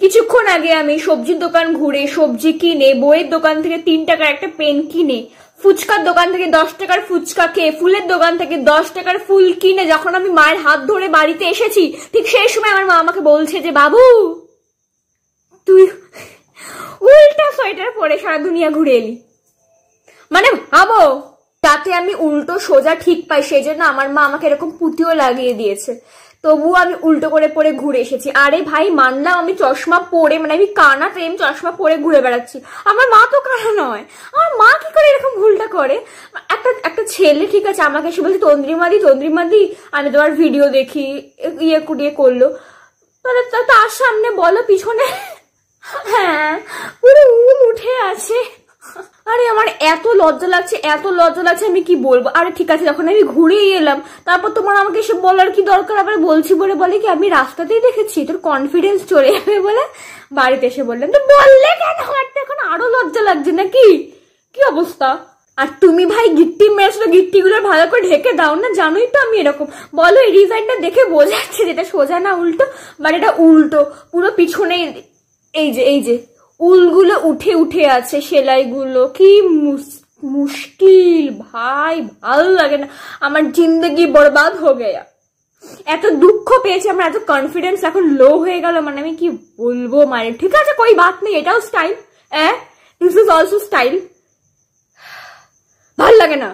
কিছুক্ষণ আগে আমি সবজির দোকান ঘুরে সবজি কিনে, বইয়ের দোকান থেকে 3 টাকার একটা পেন কিনে, ফুচকার দোকান থেকে 10 টাকার ফুচকা খেয়ে, ফুলের দোকান থেকে 10 টাকার ফুল কিনে যখন আমি মায়ের হাত ধরে বাড়িতে এসেছি, ঠিক সেই সময় আমার মা আমাকে বলছে যে বাবু তুই উল্টা সোয়েটার পরে সারা দুনিয়া ঘুরে এলি। মানে ভাবো, তাতে আমি উল্টো সোজা ঠিক পাই, সেই জন্য আমার মা আমাকে এরকম পুঁতিও লাগিয়ে দিয়েছে, তবুও আমি উল্টো করে পরে ঘুরে এসেছি। আরে ভাই মানলাম আমি চশমা পরে, মানে আমি কানা তাই আমি চশমা পরে ঘুরে বেড়াচ্ছি, আমার মা তো কানা নয়, আমার মা কি করে এরকম ভুলটা করে? একটা ছেলে ঠিক আছে আমাকে এসে বলছে তন্দ্রিমাদি আমি তোমার ভিডিও দেখি, ইয়ে কুড়িয়ে করলো, তাহলে তার সামনে বলো পিছনে হ্যাঁ পুরো উল উঠে আছে। আরে আমার এত লজ্জা লাগছে আমি কি বলবো। আরে ঠিক আছে যখন আমি ঘুরেই এলাম, তারপর তোমার আমাকে এসে বলার কি দরকার? আবার বলছি বলে কি আমি রাস্তাতেই দেখেছি, তোর কনফিডেন্স চলে যাবে বলে বাড়িতে এসে বললাম। তো বললে কেন? আমার তো এখন আরো লজ্জা লাগছে নাকি? কি অবস্থা? আর তুমি ভাই গিট্টি মেরেছো, গিট্টি গুলো ভালো করে ঢেকে দাও না, জানোই তো আমি এরকম। বলো এই ডিজাইনটা দেখে বোঝা যাচ্ছে যেটা সোজা না উল্টো, বাট এটা উল্টো পুরো পিছনে। এই যে উলগুলো উঠে আছে, সেলাইগুলো কি মুশকিল ভাই, ভাল লাগে না, আমার জিন্দগি বরবাদ হয়ে গেয়া। এত দুঃখ পেয়েছি আমার, এত কনফিডেন্স এখন লো হয়ে গেল, মানে আমি কি বলবো। মানে ঠিক আছে কোই বাত নেই, এটাও style, this is also style, ভাল লাগে না।